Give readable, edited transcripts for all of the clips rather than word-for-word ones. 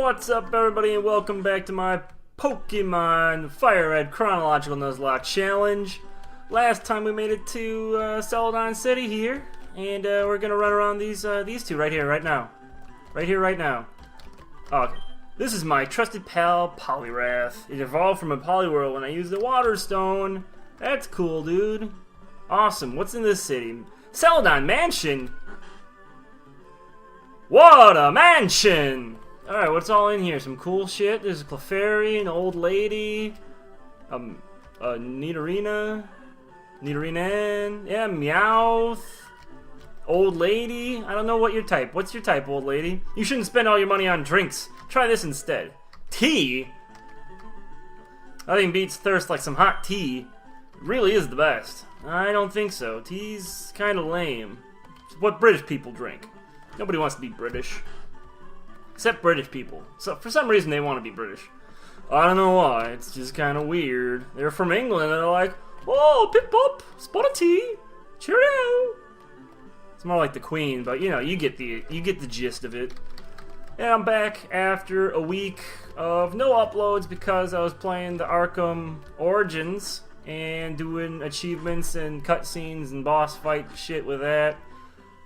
What's up, everybody, and welcome back to my Pokémon Fire Red Chronological Nuzlocke challenge. Last time we made it to Celadon City here, and we're gonna run around these two right here, right now. Right here, right now. Okay. This is my trusted pal, Poliwrath. It evolved from a Poliwhirl when I used the Water Stone. That's cool, dude. Awesome. What's in this city? Celadon Mansion? What a mansion! Alright, what's all in here? Some cool shit. There's a Clefairy, an old lady, a Nidorina, yeah, Meowth, old lady. I don't know what your type. What's your type, old lady? You shouldn't spend all your money on drinks. Try this instead. Tea? Nothing beats thirst like some hot tea. It really is the best. I don't think so. Tea's kind of lame. It's what British people drink. Nobody wants to be British. Except British people. So for some reason they want to be British. I don't know why. It's just kind of weird. They're from England and they're like, "Oh, pip pop, spot of tea, cheerio." It's more like the Queen, but you know, you get the gist of it. And I'm back after a week of no uploads because I was playing the Arkham Origins and doing achievements and cutscenes and boss fight shit with that.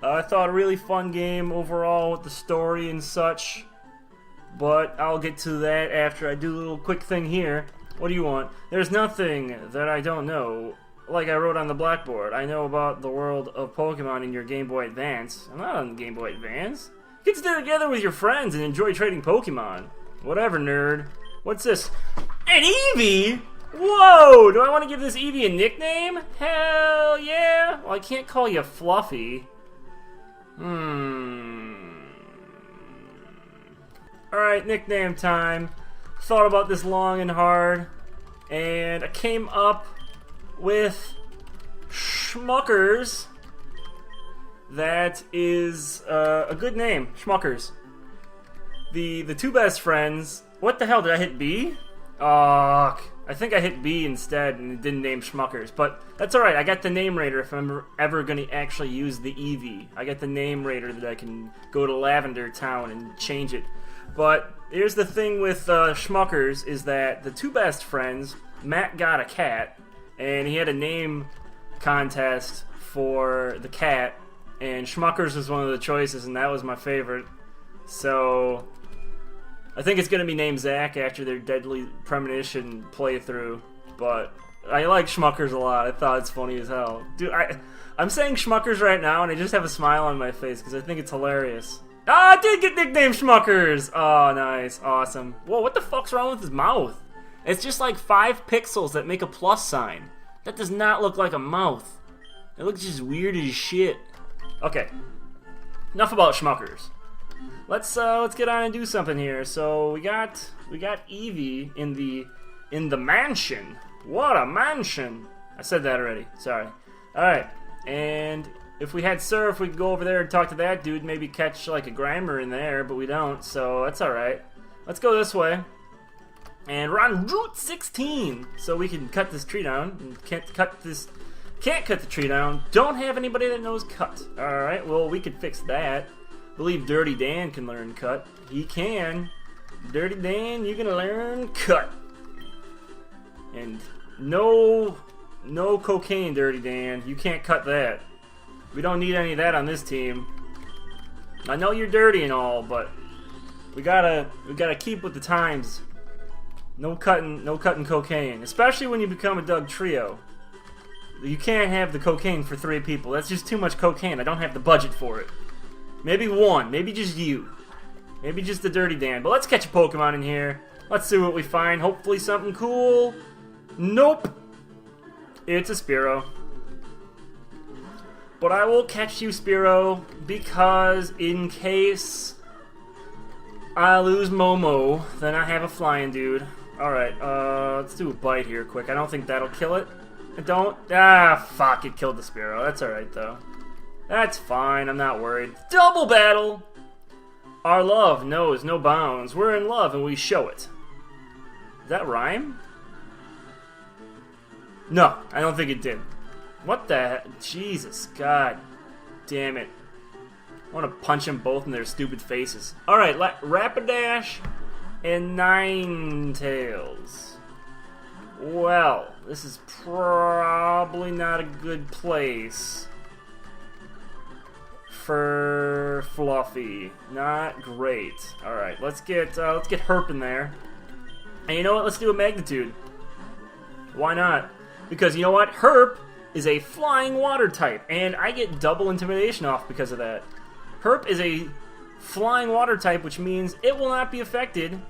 I thought a really fun game overall with the story and such, but I'll get to that after I do a little quick thing here. What do you want? There's nothing that I don't know. Like I wrote on the blackboard, I know about the world of Pokemon in your Game Boy Advance. I'm not on Game Boy Advance. Get to stay together with your friends and enjoy trading Pokemon. Whatever, nerd. What's this? An Eevee? Whoa! Do I want to give this Eevee a nickname? Hell yeah! Well, I can't call you Fluffy. Alright, nickname time. Thought about this long and hard, and I came up with Schmuckers. That is a good name, Schmuckers. The two best friends. What the hell, did I hit B? I think I hit B instead and it didn't name Schmuckers, but that's alright. I got the name raider if I'm ever going to actually use the Eevee. I got the name raider that I can go to Lavender Town and change it. But here's the thing with Schmuckers is that the two best friends, Matt got a cat, and he had a name contest for the cat, and Schmuckers was one of the choices, and that was my favorite. So I think it's going to be named Zach after their Deadly Premonition playthrough, but I like Schmuckers a lot. I thought it's funny as hell. Dude, I'm saying Schmuckers right now, and I just have a smile on my face because I think it's hilarious. Ah, I did get nicknamed Schmuckers! Oh, nice. Awesome. Whoa, what the fuck's wrong with his mouth? It's just like 5 pixels that make a plus sign. That does not look like a mouth. It looks just weird as shit. Okay. Enough about Schmuckers. Let's get on and do something here. So we got Eevee in the mansion. What a mansion! I said that already. Sorry. All right. And if we had Surf, we could go over there and talk to that dude. Maybe catch like a Grimer in there, but we don't. So that's all right. Let's go this way. And we're on Route 16, so we can cut this tree down. Can't cut the tree down. Don't have anybody that knows cut. All right. Well, we could fix that. I believe Dirty Dan can learn cut. He can. Dirty Dan, you can learn cut. And no cocaine, Dirty Dan. You can't cut that. We don't need any of that on this team. I know you're dirty and all, but we gotta keep with the times. No cutting cocaine, especially when you become a Doug Trio. You can't have the cocaine for 3 people. That's just too much cocaine. I don't have the budget for it. Maybe one. Maybe just you. Maybe just the Dirty Dan. But let's catch a Pokemon in here. Let's see what we find. Hopefully something cool. Nope. It's a Spearow. But I will catch you, Spearow, because in case I lose Momo, then I have a flying dude. Alright, let's do a bite here quick. I don't think that'll kill it. I don't. Ah, fuck. It killed the Spearow. That's alright, though. That's fine, I'm not worried. Double battle! Our love knows no bounds. We're in love and we show it. Does that rhyme? No, I don't think it did. What the heck? Jesus, god damn it. I want to punch them both in their stupid faces. Alright, Rapidash and Ninetales. Well, this is probably not a good place for Fluffy. Not great. All right, let's get Herp in there. And you know what? Let's do a magnitude. Why not? Because you know what? Herp is a flying water type, and I get double intimidation off because of that. Herp is a flying water type, which means it will not be affected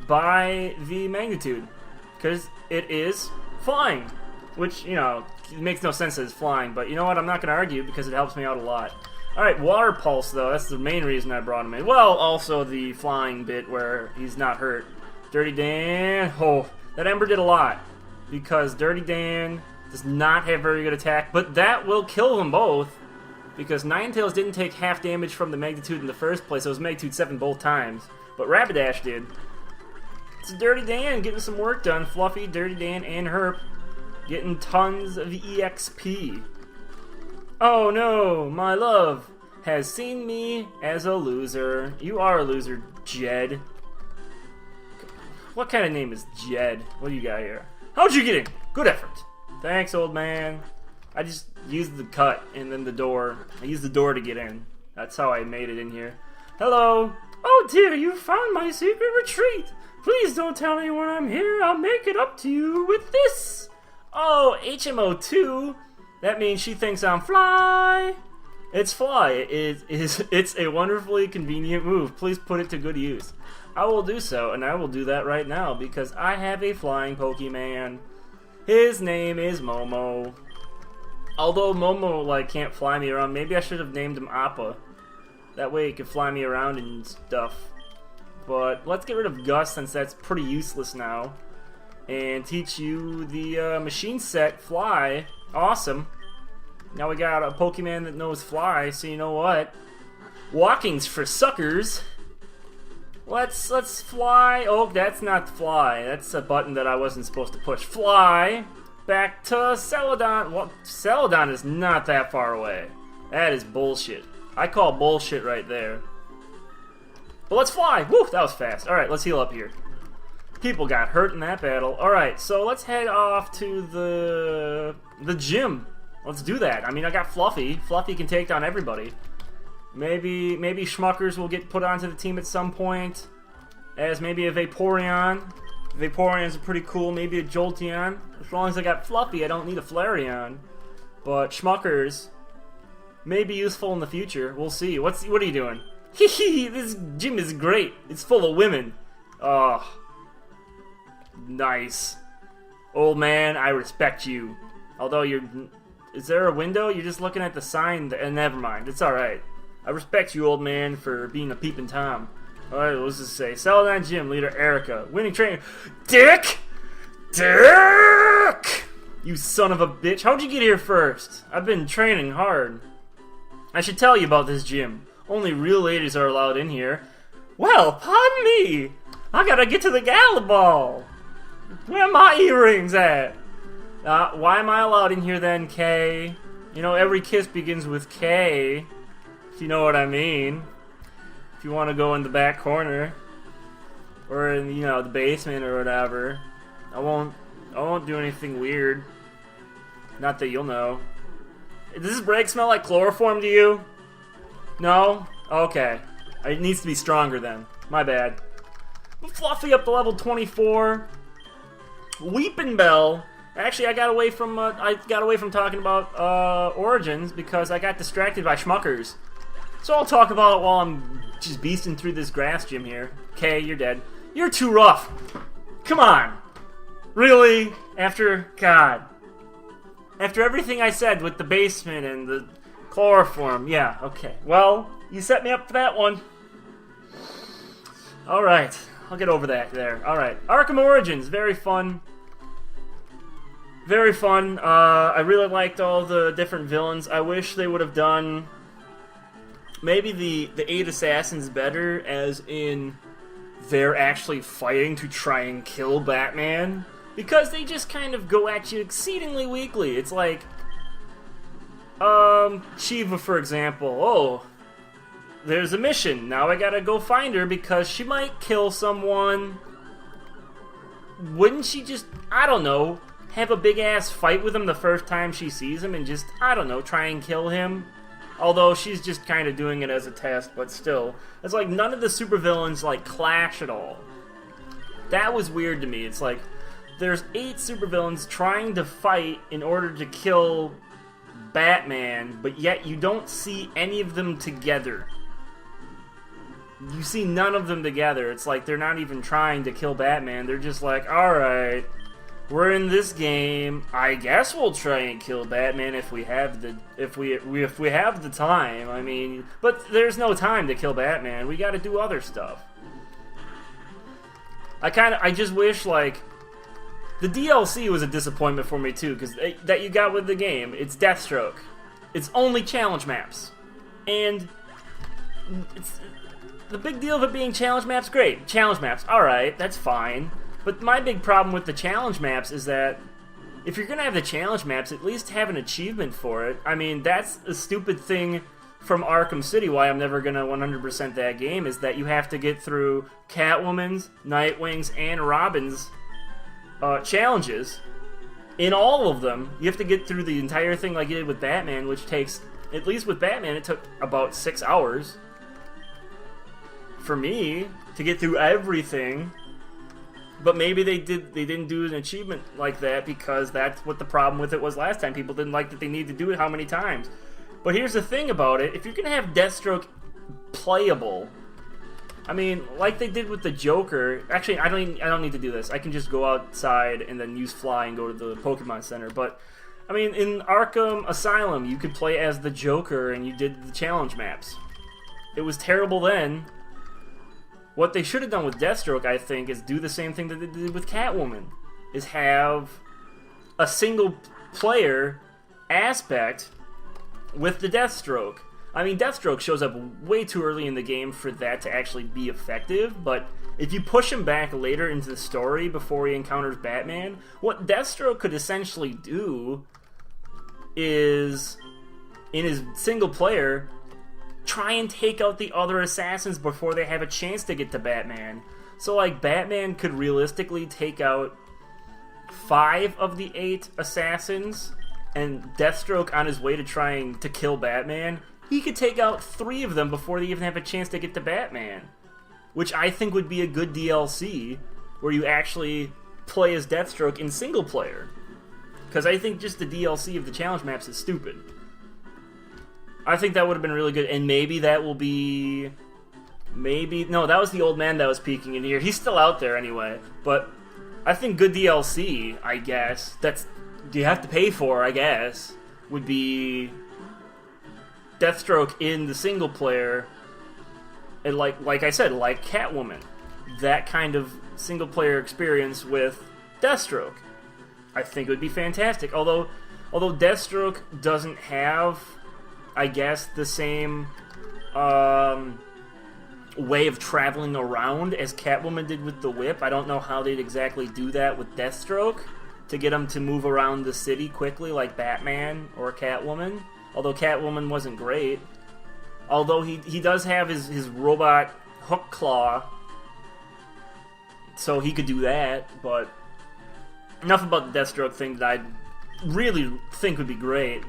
by the magnitude because it is flying, which, you know, it makes no sense that it's flying, but you know what? I'm not going to argue because it helps me out a lot. Alright, Water Pulse, though. That's the main reason I brought him in. Well, also the flying bit where he's not hurt. Dirty Dan. Oh, that Ember did a lot because Dirty Dan does not have very good attack, but that will kill them both because Ninetales didn't take half damage from the magnitude in the first place. It was magnitude 7 both times, but Rapidash did. It's Dirty Dan getting some work done. Fluffy, Dirty Dan, and Herp getting tons of EXP. Oh no, my love has seen me as a loser. You are a loser, Jed. What kind of name is Jed? What do you got here? How'd you get in? Good effort. Thanks, old man. I just used the cut and then the door. I used the door to get in. That's how I made it in here. Hello. Oh dear, you found my secret retreat. Please don't tell anyone I'm here. I'll make it up to you with this. Oh, HMO2. That means she thinks I'm fly. It's fly. It's a wonderfully convenient move. Please put it to good use. I will do so, and I will do that right now because I have a flying Pokemon. His name is Momo. Although Momo like can't fly me around, maybe I should have named him Appa. That way he could fly me around and stuff. But let's get rid of Gus since that's pretty useless now, and teach you the machine set Fly. Awesome. Now we got a Pokemon that knows Fly, so you know what? Walking's for suckers. Let's fly. Oh, that's not Fly. That's a button that I wasn't supposed to push. Fly back to Celadon. Well, Celadon is not that far away. That is bullshit. I call bullshit right there. But let's fly. Woo, that was fast. All right, let's heal up here. People got hurt in that battle. All right, so let's head off to the gym. Let's do that. I mean, I got Fluffy. Fluffy can take down everybody. Maybe Schmuckers will get put onto the team at some point as maybe a Vaporeon. Vaporeon's pretty cool. Maybe a Jolteon. As long as I got Fluffy, I don't need a Flareon. But Schmuckers may be useful in the future. We'll see. What are you doing? Hee, this gym is great. It's full of women. Oh. Nice. Old man, I respect you. Although is there a window? You're just looking at the sign, and never mind. It's alright. I respect you, old man, for being a peeping Tom. Alright, let's just say, Celadon Gym leader Erica. Winning trainer, Dick! You son of a bitch. How'd you get here first? I've been training hard. I should tell you about this gym. Only real ladies are allowed in here. Well, pardon me. I gotta get to the gala ball. Where are my earrings at? Why am I allowed in here then, Kay? You know, every kiss begins with K. If you know what I mean. If you want to go in the back corner. Or in, you know, the basement or whatever. I won't do anything weird. Not that you'll know. Does this break smell like chloroform to you? No? Okay. It needs to be stronger then. My bad. Fluffy up to level 24. Weepin' Bell. Actually, I got away from talking about Origins because I got distracted by Schmuckers. So I'll talk about it while I'm just beasting through this grass gym here. Okay, you're dead. You're too rough. Come on. Really? After everything I said with the basement and the chloroform. Yeah, okay. Well, you set me up for that one. Alright. I'll get over that there. Alright. Arkham Origins. Very fun. Very fun. I really liked all the different villains. I wish they would have done maybe the 8 assassins better, as in they're actually fighting to try and kill Batman. Because they just kind of go at you exceedingly weakly. It's like, Shiva, for example. Oh, there's a mission. Now I gotta go find her because she might kill someone. Wouldn't she just, I don't know, have a big-ass fight with him the first time she sees him and just, I don't know, try and kill him? Although she's just kind of doing it as a test, but still. It's like none of the supervillains, like, clash at all. That was weird to me. It's like, there's 8 supervillains trying to fight in order to kill Batman, but yet you don't see any of them together. You see none of them together. It's like they're not even trying to kill Batman. They're just like, alright, we're in this game. I guess we'll try and kill Batman if we have the if we have the time. I mean, but there's no time to kill Batman. We got to do other stuff. I just wish, like, the DLC was a disappointment for me too, because that you got with the game. It's Deathstroke. It's only challenge maps, and it's the big deal of it being challenge maps. Great, challenge maps. All right, that's fine. But my big problem with the challenge maps is that if you're gonna have the challenge maps, at least have an achievement for it. I mean, that's a stupid thing from Arkham City, why I'm never gonna 100% that game, is that you have to get through Catwoman's, Nightwing's, and Robin's challenges. In all of them, you have to get through the entire thing like you did with Batman, which takes, at least with Batman, it took about 6 hours for me to get through everything. But maybe they didn't do an achievement like that because that's what the problem with it was last time. People didn't like that they need to do it how many times. But here's the thing about it: if you're gonna have Deathstroke playable, I mean, like they did with the Joker. Actually, I don't need to do this. I can just go outside and then use Fly and go to the Pokemon Center. But I mean, in Arkham Asylum, you could play as the Joker and you did the challenge maps. It was terrible then. What they should have done with Deathstroke, I think, is do the same thing that they did with Catwoman. Is have a single player aspect with the Deathstroke. I mean, Deathstroke shows up way too early in the game for that to actually be effective, but if you push him back later into the story before he encounters Batman, what Deathstroke could essentially do is, in his single player, try and take out the other assassins before they have a chance to get to Batman. So, like, Batman could realistically take out 5 of the 8 assassins, and Deathstroke, on his way to trying to kill Batman, he could take out 3 of them before they even have a chance to get to Batman. Which I think would be a good DLC, where you actually play as Deathstroke in single player. Because I think just the DLC of the challenge maps is stupid. I think that would have been really good, and maybe that will be... No, that was the old man that was peeking in here. He's still out there anyway, but I think good DLC, I guess, that's... you have to pay for, I guess, would be Deathstroke in the single player, and like I said, like Catwoman. That kind of single player experience with Deathstroke. I think it would be fantastic. Although Deathstroke doesn't have, I guess, the same way of traveling around as Catwoman did with the whip. I don't know how they'd exactly do that with Deathstroke to get him to move around the city quickly like Batman or Catwoman. Although Catwoman wasn't great. Although he does have his robot hook claw, so he could do that. But enough about the Deathstroke thing that I really think would be great.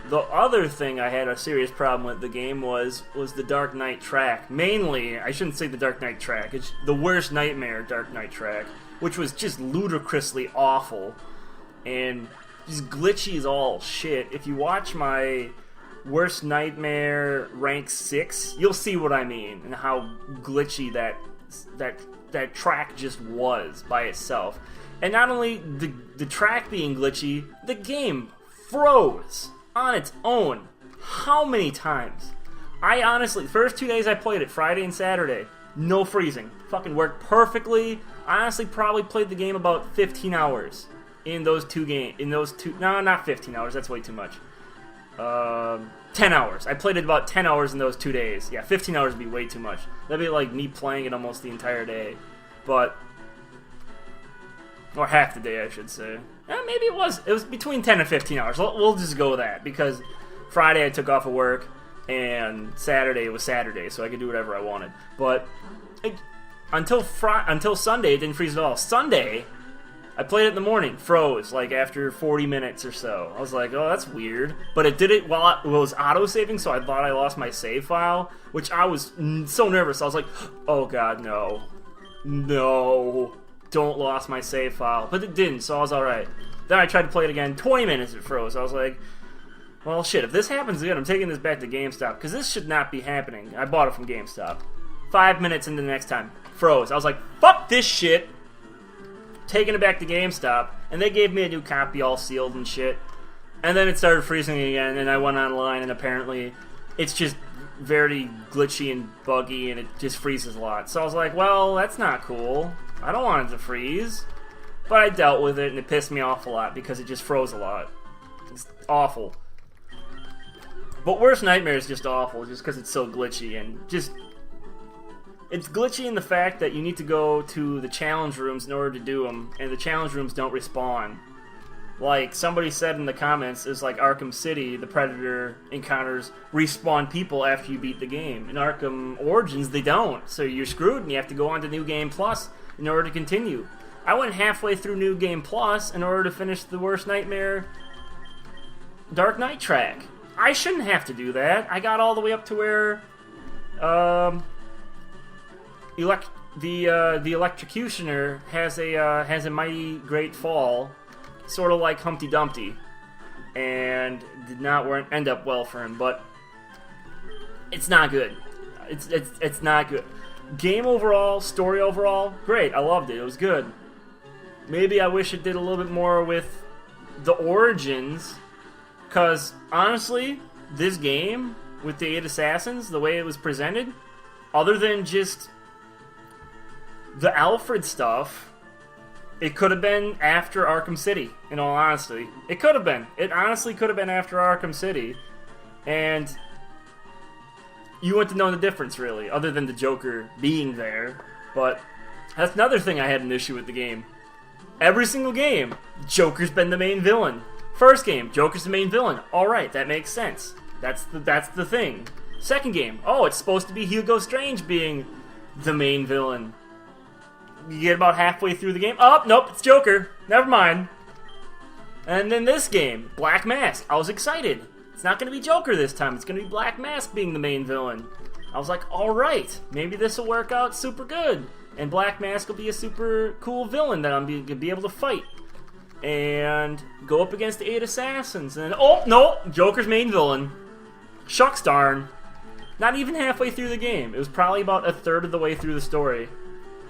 The other thing I had a serious problem with the game was the Dark Knight track. Mainly, I shouldn't say the Dark Knight track, it's the worst nightmare Dark Knight track, which was just ludicrously awful and just glitchy as all shit. If you watch my worst nightmare rank 6, you'll see what I mean and how glitchy that track just was by itself. And not only the track being glitchy, the game froze on its own. How many times? I honestly, first 2 days I played it, Friday and Saturday, no freezing. Fucking worked perfectly. I honestly probably played the game about 15 hours in those two games. No, not 15 hours, that's way too much. 10 hours. I played it about 10 hours in those 2 days. Yeah, 15 hours would be way too much. That'd be like me playing it almost the entire day. But, or half the day, I should say. Maybe it was between 10 and 15 hours. We'll just go with that, because Friday I took off of work, and Saturday was Saturday, so I could do whatever I wanted. But until Sunday, it didn't freeze at all. Sunday, I played it in the morning, froze, like after 40 minutes or so. I was like, oh, that's weird. But it did it while it was auto-saving, so I thought I lost my save file, which I was so nervous. I was like, oh god, no. No. Don't lost my save file. But it didn't, so I was alright. Then I tried to play it again, 20 minutes it froze. I was like, well, shit, if this happens again, I'm taking this back to GameStop, because this should not be happening. I bought it from GameStop. 5 minutes into the next time, froze. I was like, fuck this shit. Taking it back to GameStop, and they gave me a new copy all sealed and shit. And then it started freezing again, and I went online, and apparently it's just very glitchy and buggy, and it just freezes a lot. So I was like, well, that's not cool. I don't want it to freeze. But I dealt with it, and it pissed me off a lot because it just froze a lot. It's awful. But Worst Nightmare is just awful, just because it's so glitchy, and just... It's glitchy in the fact that you need to go to the challenge rooms in order to do them, and the challenge rooms don't respawn. Like somebody said in the comments, it's like Arkham City, the Predator encounters respawn people after you beat the game. In Arkham Origins, they don't, so you're screwed and you have to go on to New Game Plus in order to continue. I went halfway through New Game Plus in order to finish the Worst Nightmare Dark Knight track. I shouldn't have to do that. I got all the way up to where... the Electrocutioner has a mighty great fall, sort of like Humpty Dumpty, and did not end up well for him. But it's not good. It's not good. Game overall, story overall, great. I loved it. It was good. Maybe I wish it did a little bit more with the origins, because honestly, this game with the 8 assassins, the way it was presented, other than just the Alfred stuff, it could have been after Arkham City, in all honesty. It could have been. It honestly could have been after Arkham City. And you wouldn't know the difference, really, other than the Joker being there. But that's another thing I had an issue with the game. Every single game, Joker's been the main villain. First game, Joker's the main villain. Alright, that makes sense. That's the thing. Second game, oh, it's supposed to be Hugo Strange being the main villain. You get about halfway through the game, oh, nope, it's Joker. Never mind. And then this game, Black Mask. I was excited. It's not going to be Joker this time. It's going to be Black Mask being the main villain. I was like, alright, maybe this will work out super good. And Black Mask will be a super cool villain that I'm going to be able to fight. And go up against the 8 assassins. And oh, no, Joker's main villain. Shucks darn. Not even halfway through the game. It was probably about a third of the way through the story.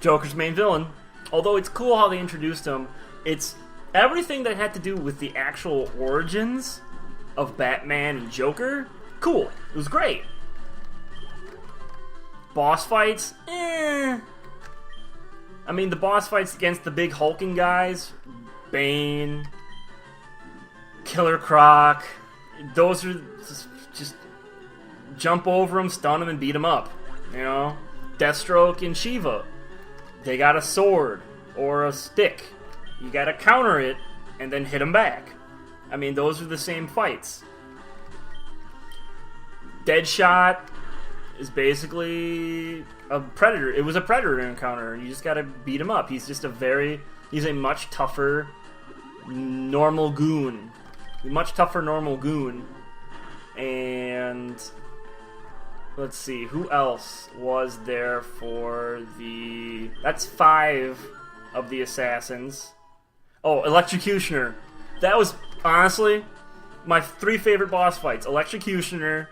Joker's main villain. Although it's cool how they introduced him. It's everything that had to do with the actual origins of Batman and Joker. Cool. It was great. Boss fights? Eh. I mean, the boss fights against the big hulking guys, Bane, Killer Croc, those are just jump over them, stun them, and beat them up. You know? Deathstroke and Shiva, they got a sword or a stick. You gotta counter it and then hit them back. I mean, those are the same fights. Deadshot is basically a Predator. It was a Predator encounter, and you just gotta beat him up. He's just he's a much tougher normal goon. Much tougher normal goon. And let's see, who else was there for the... That's 5 of the assassins. Oh, Electrocutioner. That was, honestly, my 3 favorite boss fights. Electrocutioner,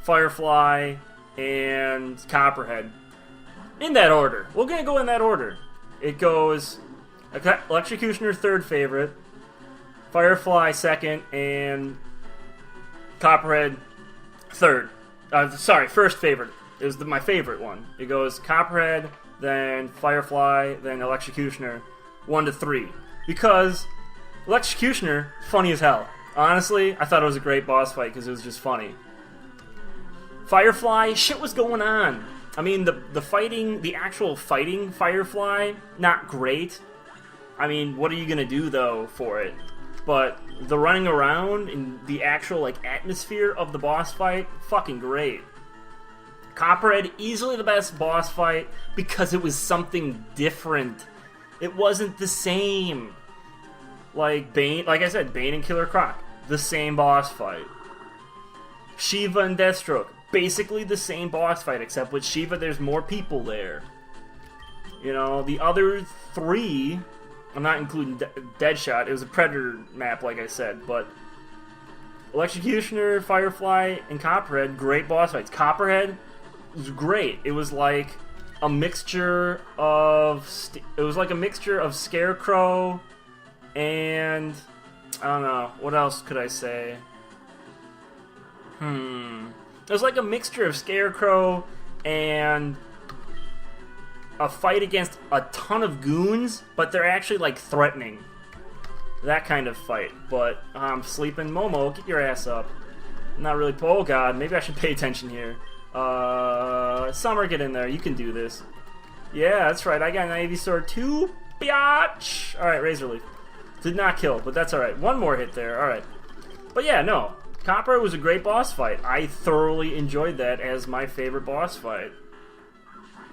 Firefly, and Copperhead. In that order. We're gonna go in that order. It goes Electrocutioner 3rd favorite, Firefly 2nd, and Copperhead 3rd. Sorry, 1st favorite. It was my favorite one. It goes Copperhead, then Firefly, then Electrocutioner, 1 to 3. Because Electrocutioner, funny as hell. Honestly, I thought it was a great boss fight because it was just funny. Firefly, shit was going on. I mean, the actual fighting Firefly, not great. I mean, what are you gonna do though for it? but the running around and the actual like atmosphere of the boss fight, fucking great. Copperhead, easily the best boss fight because it was something different. It wasn't the same. Like Bane, like I said, Bane and Killer Croc, the same boss fight. Shiva and Deathstroke, basically the same boss fight, except with Shiva there's more people there. You know, the other three, I'm not including Deadshot, it was a Predator map like I said, but Electrocutioner, Firefly, and Copperhead, great boss fights. Copperhead was great. It was like a mixture of Scarecrow and I don't know, what else could I say? It was like a mixture of Scarecrow and a fight against a ton of goons, but they're actually like threatening. That kind of fight. But I'm sleeping. Momo, get your ass up. I'm not really. Oh god, maybe I should pay attention here. Summer, get in there. You can do this. Yeah, that's right. I got an Ivysaur too, biatch. All right, Razor Leaf. Did not kill, but that's all right. One more hit there. All right. But yeah, no. Copper was a great boss fight. I thoroughly enjoyed that as my favorite boss fight.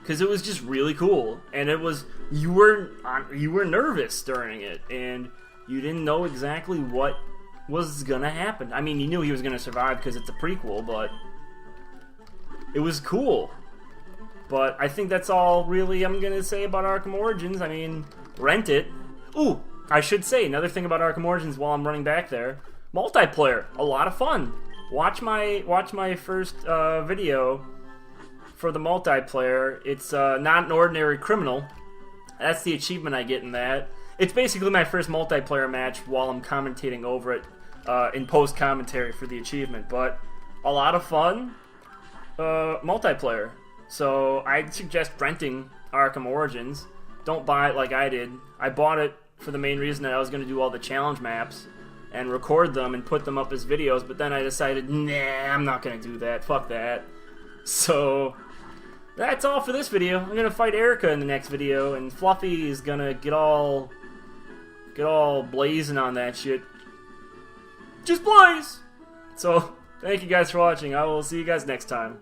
Because it was just really cool. And it was, you were nervous during it. And you didn't know exactly what was going to happen. I mean, you knew he was going to survive because it's a prequel, but it was cool. But I think that's all really I'm going to say about Arkham Origins. I mean, rent it. Ooh, I should say, another thing about Arkham Origins while I'm running back there. Multiplayer, a lot of fun. Watch my first video for the multiplayer. It's not an ordinary criminal. That's the achievement I get in that. It's basically my first multiplayer match while I'm commentating over it in post commentary for the achievement. But a lot of fun multiplayer. So I'd suggest renting Arkham Origins. Don't buy it like I did. I bought it for the main reason that I was going to do all the challenge maps and record them and put them up as videos, but then I decided, nah, I'm not going to do that. Fuck that. So that's all for this video. I'm going to fight Erica in the next video, and Fluffy is going to get all blazing on that shit. Just blaze! So, thank you guys for watching. I will see you guys next time.